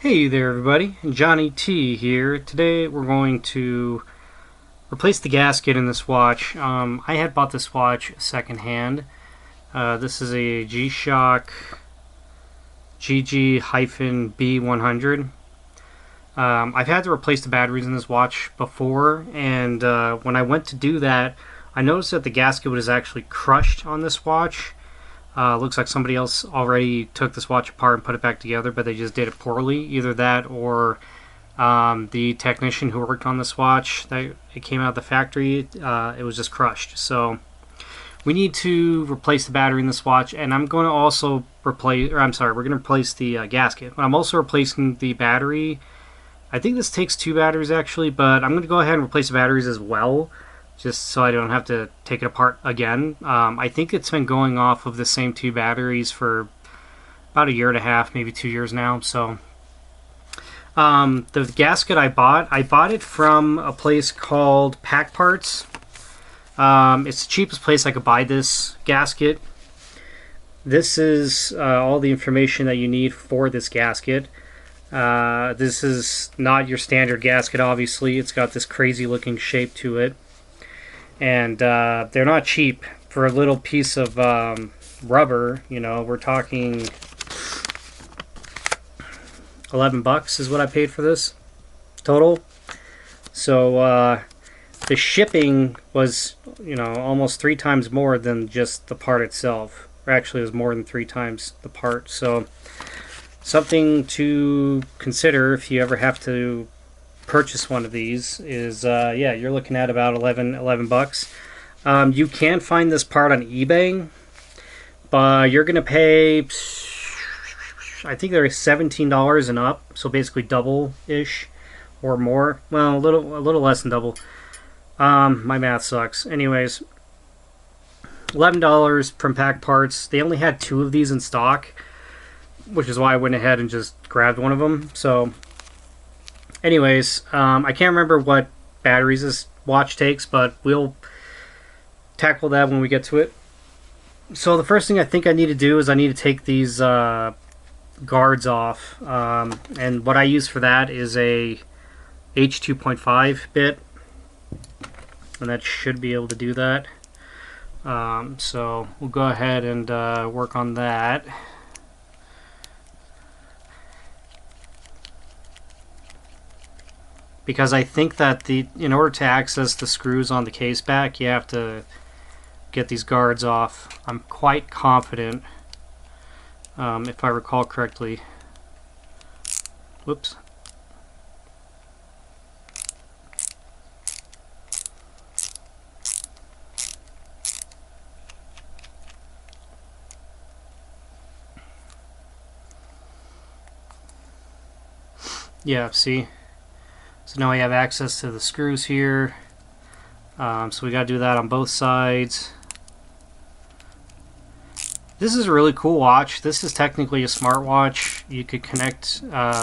Hey there everybody, Johnny T here. Today we're going to replace the gasket in this watch. I had bought this watch secondhand. This is a G-shock GG-B100. I've had to replace the batteries in this watch before, and when I went to do that, I noticed that the gasket was actually crushed on this watch. Looks like somebody else already took this watch apart and put it back together, but they just did it poorly. Either that or the technician who worked on this watch, it came out of the factory, it was just crushed. So we need to replace the battery in this watch, and I'm going to also replace, or I'm sorry, we're going to replace the gasket. I'm also replacing the battery. I think this takes two batteries actually, but I'm going to go ahead and replace the batteries as well, just so I don't have to take it apart again. I think it's been going off of the same two batteries for about a year and a half, maybe 2 years now. So the gasket I bought it from a place called Pack Parts. It's the cheapest place I could buy this gasket. This is all the information that you need for this gasket. This is not your standard gasket, obviously. It's got this crazy looking shape to it. And they're not cheap for a little piece of rubber. You know, we're talking $11 is what I paid for this total. So the shipping was, you know, almost 3 times more than just the part itself. Or actually, it was more than 3 times the part. So something to consider if you ever have to purchase one of these is yeah, you're looking at about 11 bucks. You can find this part on eBay, but you're gonna pay, I think they're $17 and up, so basically double-ish or more. Well, a little less than double. My math sucks. Anyways, $11 from Pack Parts. They only had 2 of these in stock, which is why I went ahead and just grabbed one of them. So anyways, I can't remember what batteries this watch takes, but we'll tackle that when we get to it. So the first thing I think I need to do is I need to take these guards off. And what I use for that is a H2.5 bit. And that should be able to do that. So we'll go ahead and work on that. Because I think that in order to access the screws on the case back, you have to get these guards off. I'm quite confident, if I recall correctly. Whoops. Yeah, see? So now we have access to the screws here. So we got to do that on both sides. This is a really cool watch. This is technically a smartwatch. You could connect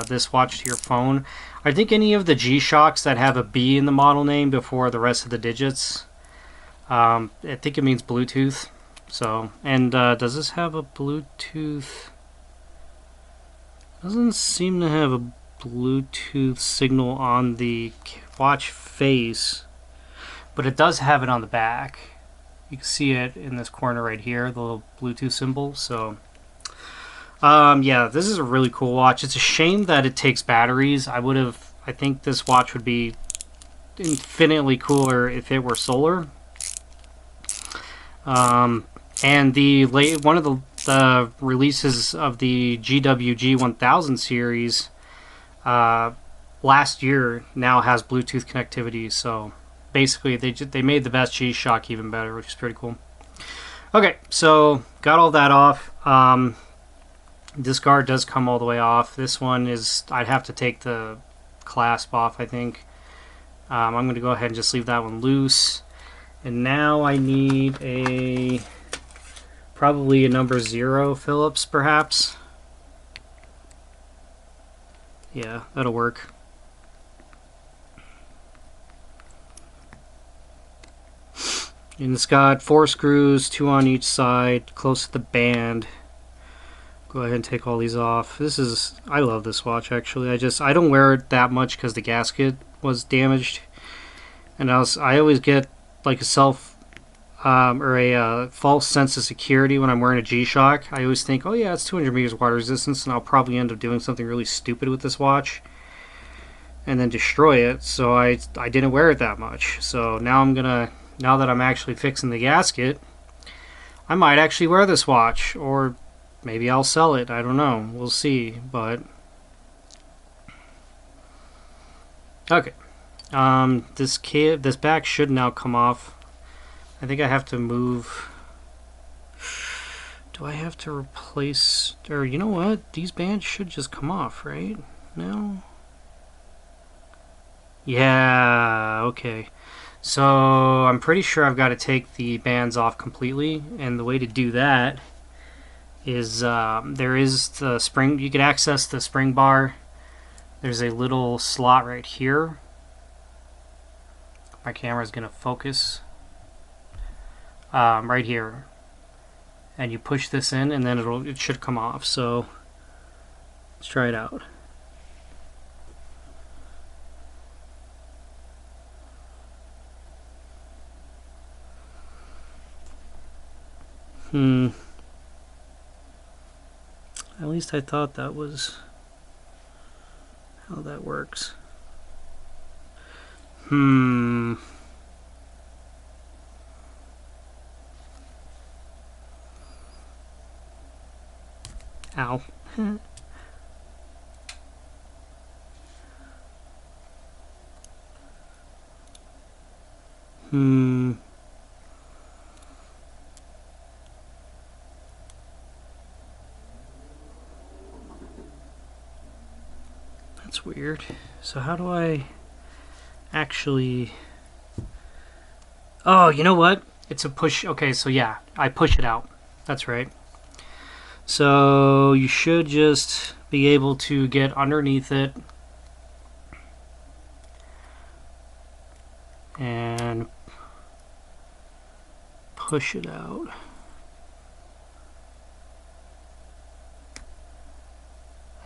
this watch to your phone. I think any of the G-shocks that have a B in the model name before the rest of the digits, I think it means Bluetooth. So, and does this have a Bluetooth? Doesn't seem to have a Bluetooth signal on the watch face, but it does have it on the back. You can see it in this corner right here, the little Bluetooth symbol. So yeah, this is a really cool watch. It's a shame that it takes batteries. I think this watch would be infinitely cooler if it were solar. And one of the releases of the GWG-1000 series last year now has Bluetooth connectivity. So basically they made the best G-shock even better, which is pretty cool. Okay, so got all that off. This guard does come all the way off. This one is, I'd have to take the clasp off, I think. I'm going to go ahead and just leave that one loose. And now I need probably a number 0 Phillips, perhaps. Yeah, that'll work. And it's got 4 screws, 2 on each side, close to the band. go ahead and take all these off. I love this watch actually. I don't wear it that much because the gasket was damaged, and I always get like a false sense of security when I'm wearing a G-shock. I always think, oh yeah, it's 200 meters water resistance, and I'll probably end up doing something really stupid with this watch and then destroy it. So I didn't wear it that much. So now now that I'm actually fixing the gasket, I might actually wear this watch, or maybe I'll sell it. I don't know. We'll see. But okay, this back should now come off. I think I have to move. Do I have to replace? Or you know what? These bands should just come off, right? No. Yeah. Okay. So I'm pretty sure I've got to take the bands off completely, and the way to do that is there is the spring. You can access the spring bar. There's a little slot right here. My camera's gonna focus right here, and you push this in, and then it should come off. So let's try it out. At least I thought that was how that works. Ow. That's weird. So how do I actually... Oh, you know what? It's a push. Okay, so yeah, I push it out. That's right. So you should just be able to get underneath it and push it out.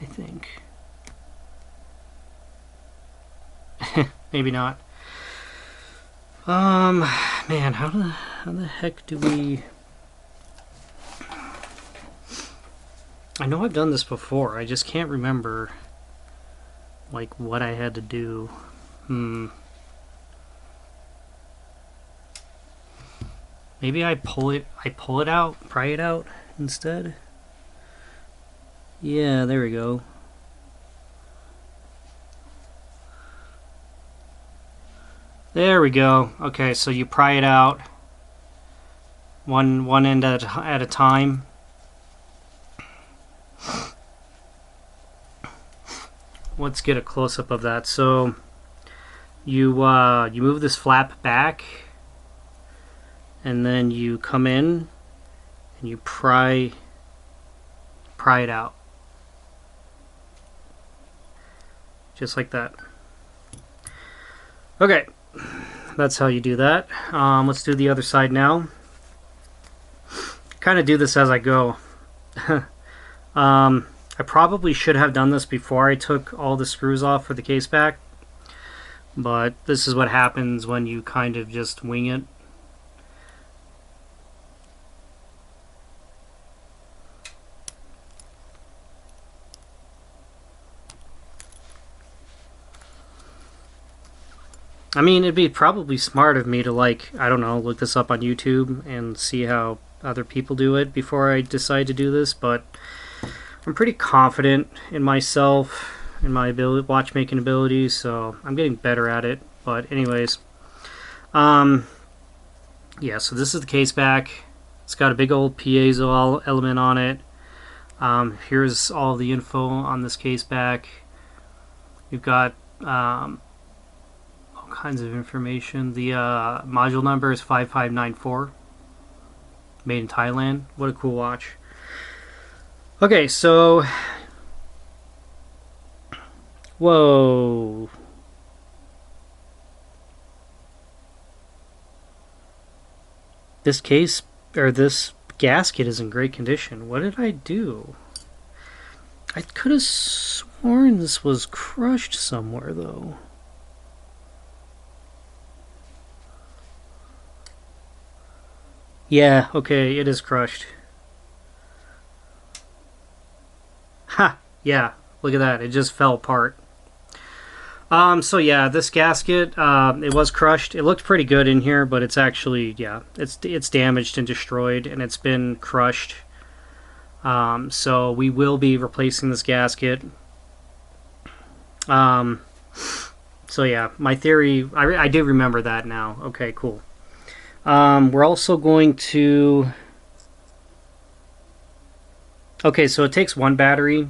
I think. Maybe not. Man, how the heck do we... I know I've done this before, I just can't remember like what I had to do. Maybe I pull it out, pry it out instead. Yeah, there we go. There we go. Okay, so you pry it out one end at a time. Let's get a close-up of that. So you move this flap back, and then you come in and you pry it out, just like that. Okay, that's how you do that. Let's do the other side now. Kind of do this as I go. I probably should have done this before I took all the screws off for the case back, but this is what happens when you kind of just wing it. I mean, it'd be probably smart of me to, like, I don't know, look this up on YouTube and see how other people do it before I decide to do this, but I'm pretty confident in myself, in my watchmaking abilities, so I'm getting better at it. But anyways, yeah, so this is the case back. It's got a big old piezo element on it. Here's all the info on this case back. You've got all kinds of information. The module number is 5594. Made in Thailand. What a cool watch. Okay, so... Whoa. This case, or this gasket is in great condition. What did I do? I could have sworn this was crushed somewhere, though. Yeah, okay, it is crushed. Ha! Yeah, look at that. It just fell apart. So yeah, this gasket, it was crushed. It looked pretty good in here, but it's actually, yeah, it's damaged and destroyed, and it's been crushed. So we will be replacing this gasket. So yeah, my theory, I do remember that now. Okay, cool. We're also going to... Okay, so it takes one battery.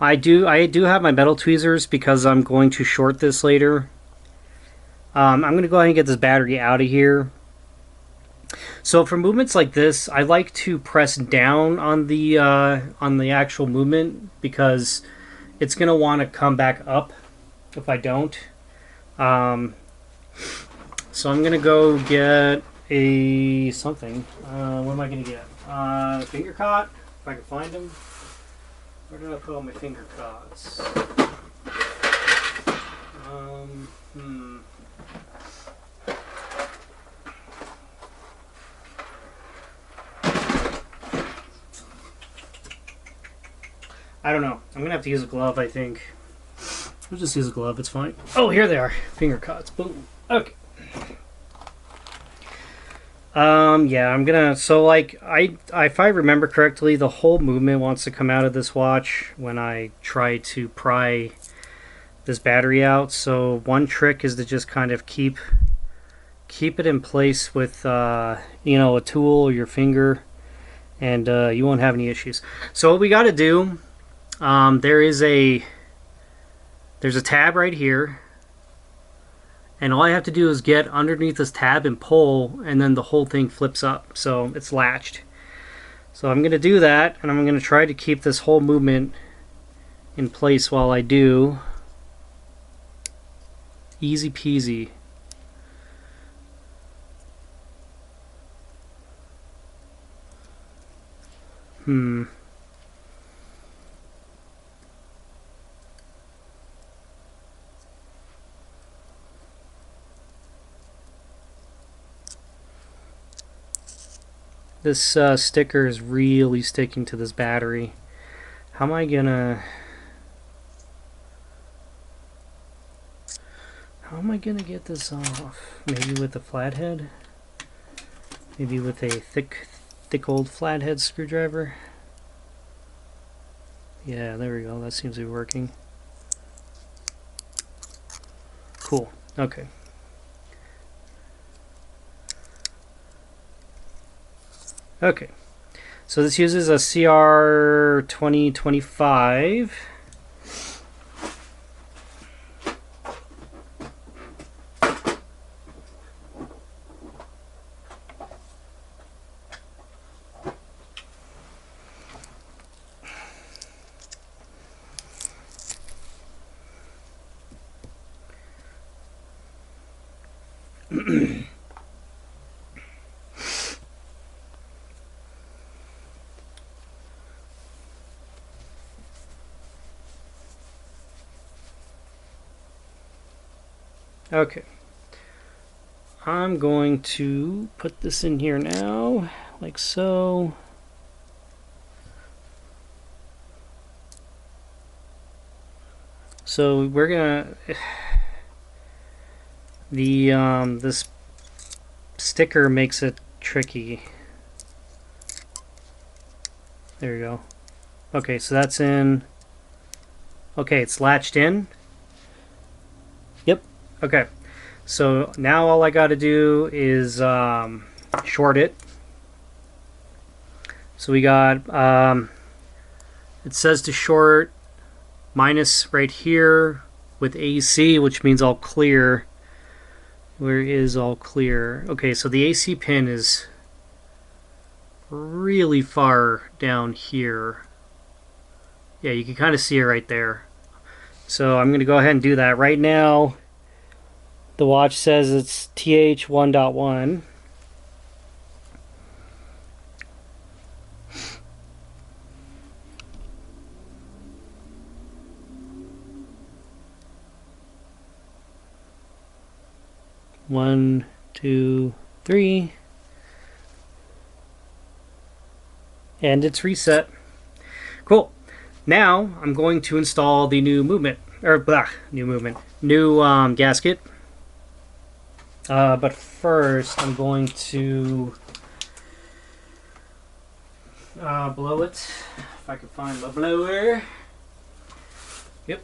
I do have my metal tweezers because I'm going to short this later. I'm going to go ahead and get this battery out of here. So for movements like this, I like to press down on the actual movement because it's going to want to come back up if I don't. So I'm going to go get a something. What am I going to get? Finger cot, if I can find them. Where did I put all my finger cots? I don't know. I'm going to have to use a glove, I think. We'll just use a glove, it's fine. Oh, here they are. Finger cots. Boom. Okay. Yeah, I'm gonna, so like, if I remember correctly, the whole movement wants to come out of this watch when I try to pry this battery out. So one trick is to just kind of keep it in place with, you know, a tool or your finger, and you won't have any issues. So what we got to do, there's a tab right here. And all I have to do is get underneath this tab and pull, and then the whole thing flips up. So it's latched. So I'm going to do that, and I'm going to try to keep this whole movement in place while I do. Easy peasy. This sticker is really sticking to this battery. How am I gonna get this off? Maybe with a flathead? Maybe with a thick old flathead screwdriver? Yeah, there we go. That seems to be working. Cool. Okay. Okay, so this uses a CR 2025. Okay, I'm going to put this in here now, like so. So we're gonna this sticker makes it tricky. There you go. Okay, so that's in. Okay, it's latched in. Yep. Okay, so now all I got to do is short it. So we got, it says to short minus right here with AC, which means all clear. Where is all clear? Okay, so the AC pin is really far down here. Yeah, you can kind of see it right there. So I'm going to go ahead and do that right now. The watch says it's TH 1.1. 1, 2, 3. And it's reset. Cool. Now I'm going to install the new gasket. But first I'm going to blow it. If I can find my blower. Yep.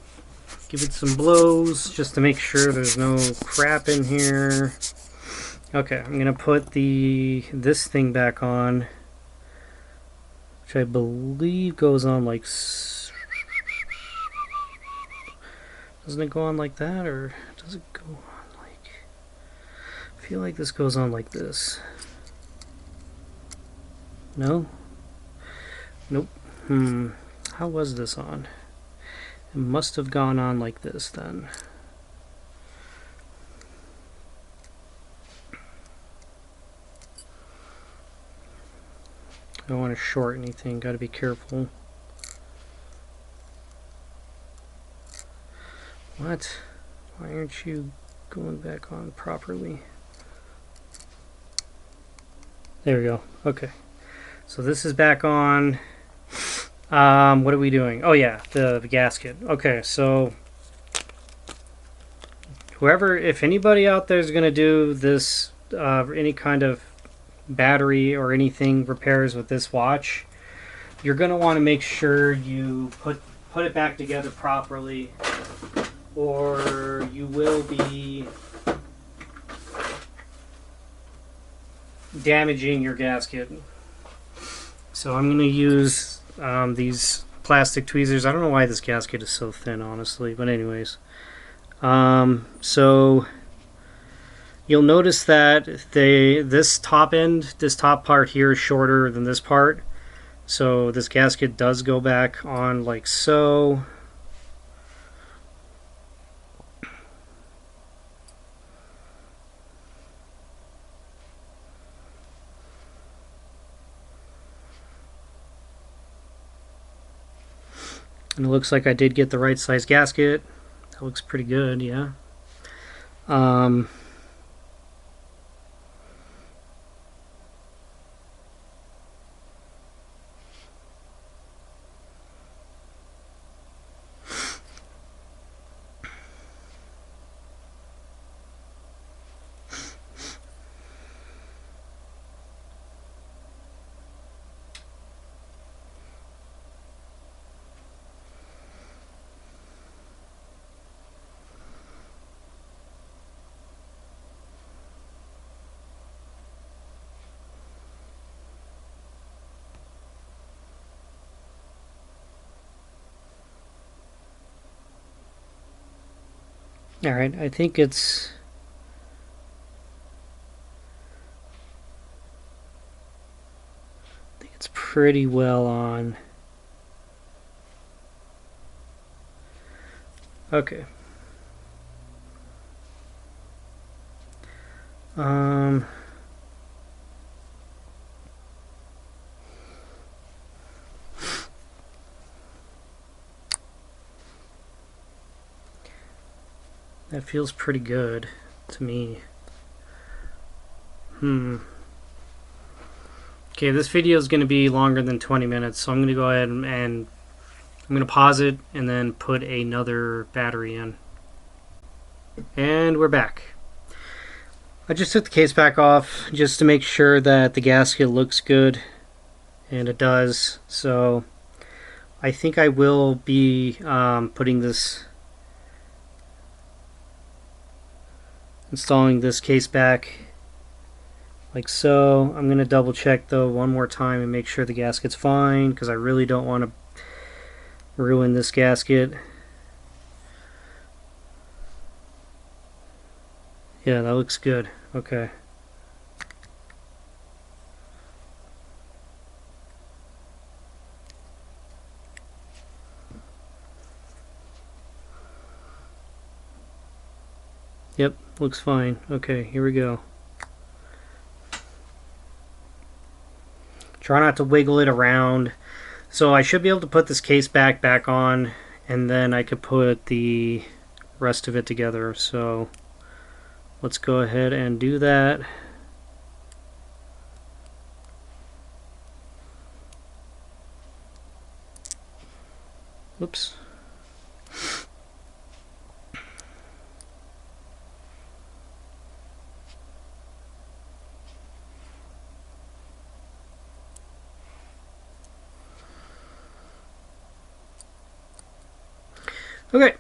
Give it some blows just to make sure there's no crap in here. Okay, I'm gonna put this thing back on, which I believe goes on like. Doesn't it go on like that, or does it go on like? I feel like this goes on like this. No? Nope. How was this on? It must have gone on like this then. I don't want to short anything, gotta be careful. What? Why aren't you going back on properly? There we go. Okay. So this is back on. What are we doing? Oh yeah, the gasket. Okay, so if anybody out there is going to do this, any kind of battery or anything repairs with this watch, you're going to want to make sure you put it back together properly, or you will be damaging your gasket. So I'm going to use these plastic tweezers. I don't know why this gasket is so thin, honestly, but anyways. So you'll notice that this top part here is shorter than this part. So this gasket does go back on like so. And it looks like I did get the right size gasket. That looks pretty good, yeah. Alright, I think it's pretty well on. Okay. That feels pretty good to me. Okay, this video is going to be longer than 20 minutes, so I'm going to go ahead and I'm going to pause it and then put another battery in. And we're back. I just took the case back off just to make sure that the gasket looks good, and it does. So I think I will be installing this case back like so. I'm going to double check though one more time and make sure the gasket's fine, because I really don't want to ruin this gasket. Yeah, that looks good. Okay. Yep, looks fine. Okay, here we go. Try not to wiggle it around. So I should be able to put this case back on, and then I could put the rest of it together. So let's go ahead and do that. Whoops. Okay.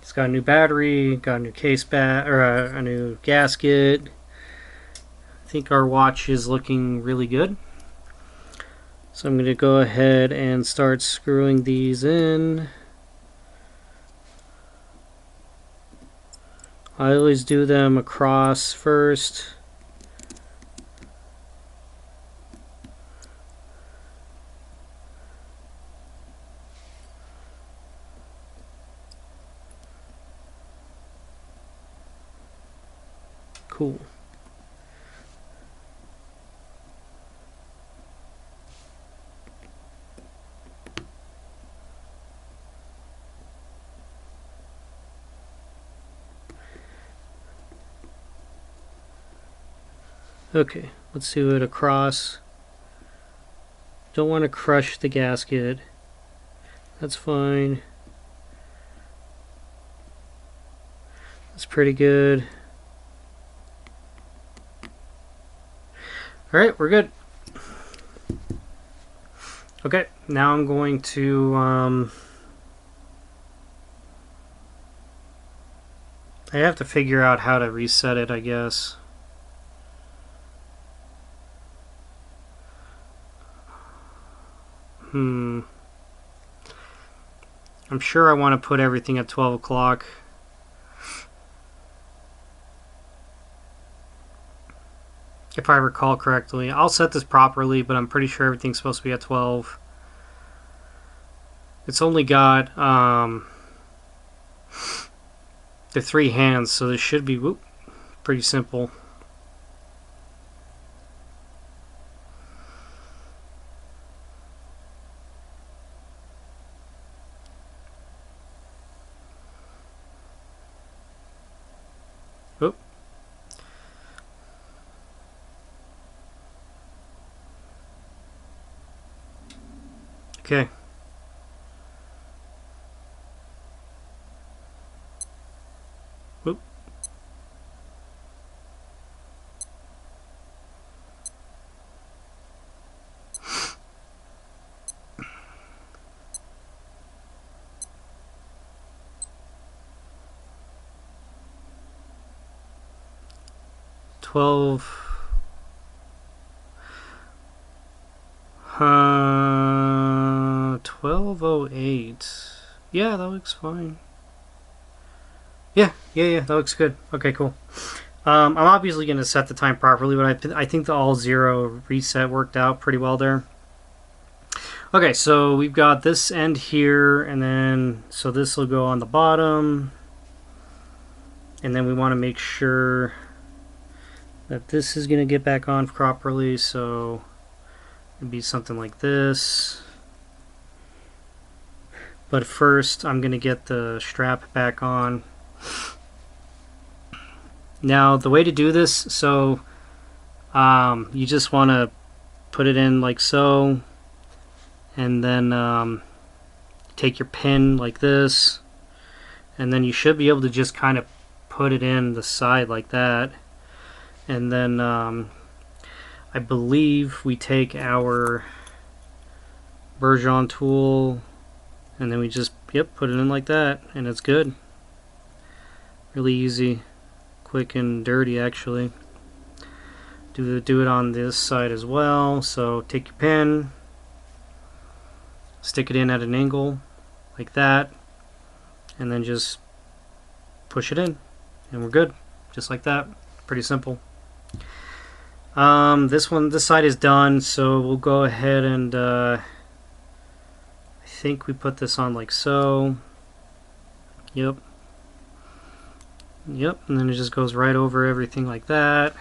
It's got a new battery, got a new a new gasket. I think our watch is looking really good. So I'm going to go ahead and start screwing these in. I always do them across first. Cool. Okay, let's do it across. Don't want to crush the gasket. That's fine. That's pretty good. Alright, we're good. Okay, now I'm going to I have to figure out how to reset it, I guess. I'm sure I want to put everything at 12 o'clock. If I recall correctly. I'll set this properly, but I'm pretty sure everything's supposed to be at 12. It's only got the 3 hands, so this should be pretty simple. Oop. Okay. Oop. $12. 12:08. Yeah, that looks fine. Yeah, that looks good. Okay, cool. I'm obviously going to set the time properly, but I think the all zero reset worked out pretty well there. Okay, so we've got this end here, and then so this will go on the bottom, and then we want to make sure that this is going to get back on properly, so it'd be something like this. But first I'm going to get the strap back on. Now the way to do this, so you just want to put it in like so, and then take your pin like this, and then you should be able to just kind of put it in the side like that. And then I believe we take our Bergeron tool, and then we just put it in like that, and it's good. Really easy, quick and dirty actually. Do it on this side as well. So take your pin, stick it in at an angle like that, and then just push it in, and we're good, just like that. Pretty simple. This side is done, so we'll go ahead and I think we put this on like so. Yep, and then it just goes right over everything like that.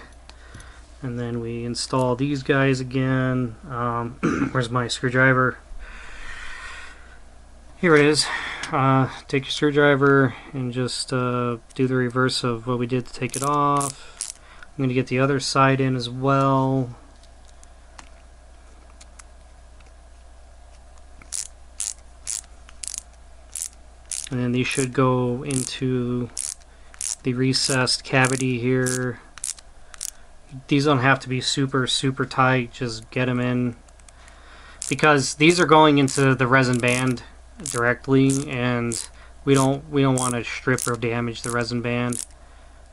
And then we install these guys again. Where's my screwdriver? Here it is. take your screwdriver and just do the reverse of what we did to take it off. I'm going to get the other side in as well. And then these should go into the recessed cavity here. These don't have to be super tight, just get them in, because these are going into the resin band directly, and we don't want to strip or damage the resin band.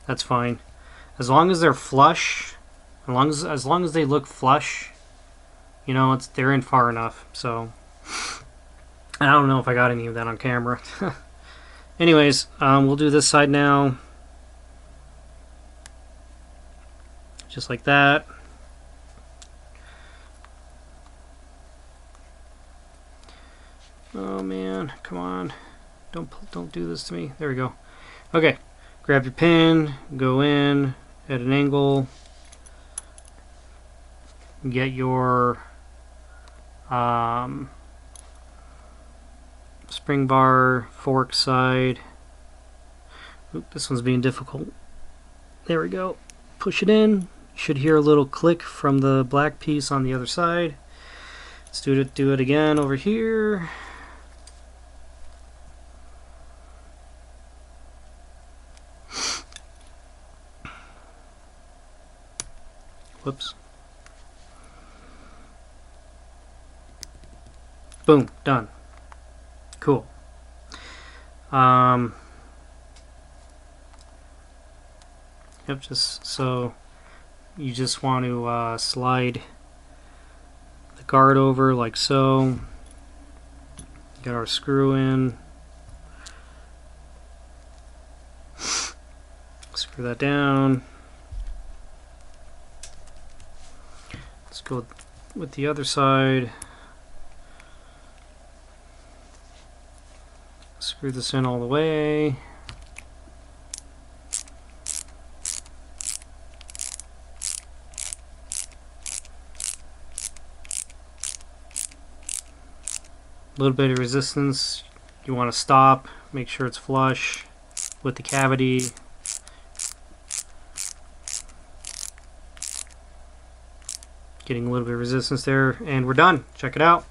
That's fine as long as they're flush, as long as they look flush, you know, they're in far enough. So I don't know if I got any of that on camera. Anyways, we'll do this side now. Just like that. Oh man, come on. Don't do this to me. There we go. Okay. Grab your pin, go in at an angle. Get your spring bar fork side. Oop, this one's being difficult. There we go. Push it in. You should hear a little click from the black piece on the other side. Let's do it again over here. Whoops. Boom, done. Cool. Yep, just so you just want to slide the guard over like so. Get our screw in. Screw that down. Let's go with the other side. Screw this in all the way. A little bit of resistance. You want to stop, make sure it's flush with the cavity. Getting a little bit of resistance there, and we're done. Check it out.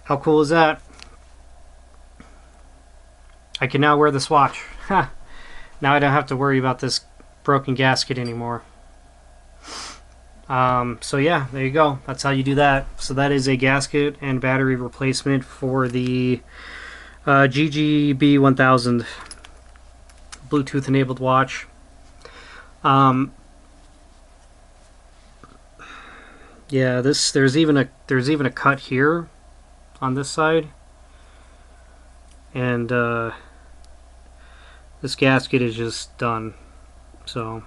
How cool is that? I can now wear this watch. Ha! Now I don't have to worry about this broken gasket anymore. So yeah, there you go. That's how you do that. So that is a gasket and battery replacement for the GG-B100 Bluetooth enabled watch. Yeah, there's even a cut here on this side, and this gasket is just done. So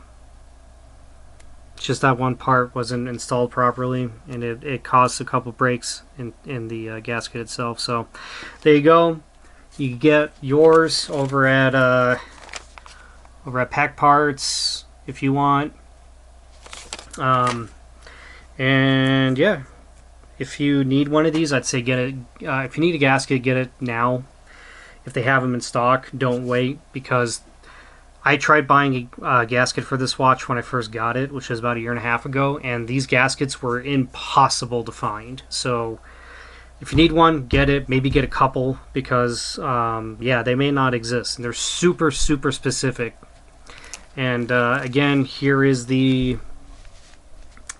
it's just that one part wasn't installed properly, and it caused a couple breaks in the gasket itself. So there you go. You get yours over at Pack Parts if you want. And yeah, if you need one of these, I'd say get it. If you need a gasket, get it now. If they have them in stock, don't wait, because I tried buying a gasket for this watch when I first got it, which was about 1.5 years ago, and these gaskets were impossible to find. So if you need one, get it. Maybe get a couple, because yeah, they may not exist, and they're super specific. And again, here is the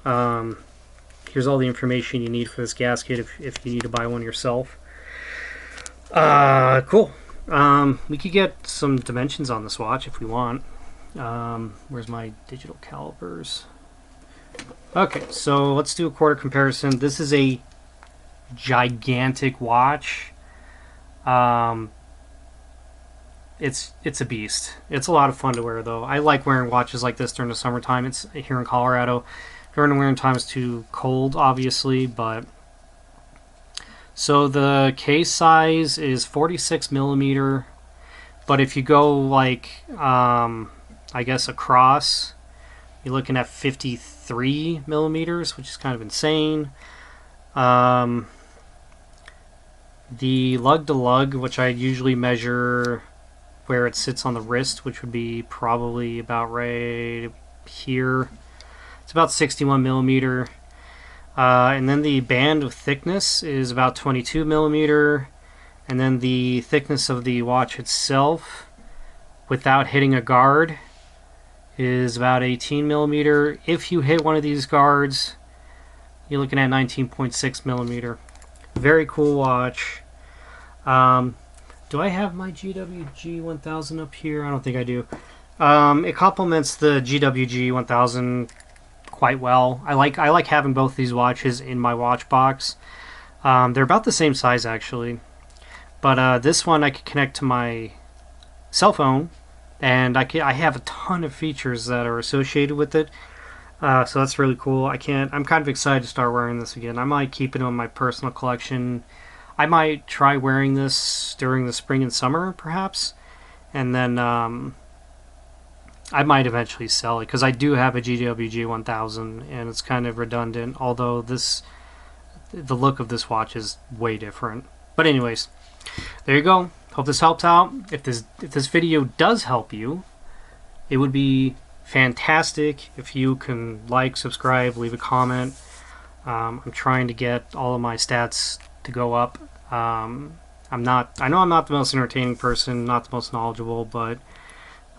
here's all the information you need for this gasket if you need to buy one yourself. Cool. We could get some dimensions on this watch if we want. Where's my digital calipers? Okay, so let's do a quarter comparison. This is a gigantic watch. It's a beast. It's a lot of fun to wear, though. I like wearing watches like this during the summertime. It's here in Colorado. During the winter time, it's too cold, obviously, but so the case size is 46 millimeter, but if you go like I guess across, you're looking at 53 millimeters, which is kind of insane. The lug to lug, which I usually measure where it sits on the wrist, which would be probably about right here. It's about 61 millimeter. And then the band of thickness is about 22 millimeter. And then the thickness of the watch itself, without hitting a guard, is about 18 millimeter. If you hit one of these guards, you're looking at 19.6 millimeter. Very cool watch. Do I have my GWG-1000 up here? I don't think I do. It complements the GWG-1000 quite well. I like having both these watches in my watch box. They're about the same size actually, but this one I can connect to my cell phone, and I have a ton of features that are associated with it. So that's really cool. I'm kind of excited to start wearing this again. I might keep it in my personal collection. I might try wearing this during the spring and summer, perhaps, and then I might eventually sell it because I do have a GWG-1000, and it's kind of redundant. Although the look of this watch is way different. But anyways, there you go. Hope this helps out. If this video does help you, it would be fantastic if you can like, subscribe, leave a comment. I'm trying to get all of my stats to go up. I know I'm not the most entertaining person, not the most knowledgeable, but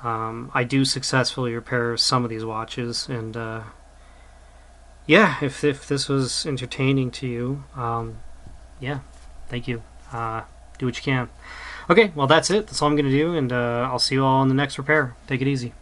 I do successfully repair some of these watches, and yeah, if this was entertaining to you, yeah, thank you. Do what you can. Okay, well that's it. That's all I'm gonna do, and I'll see you all in the next repair. Take it easy.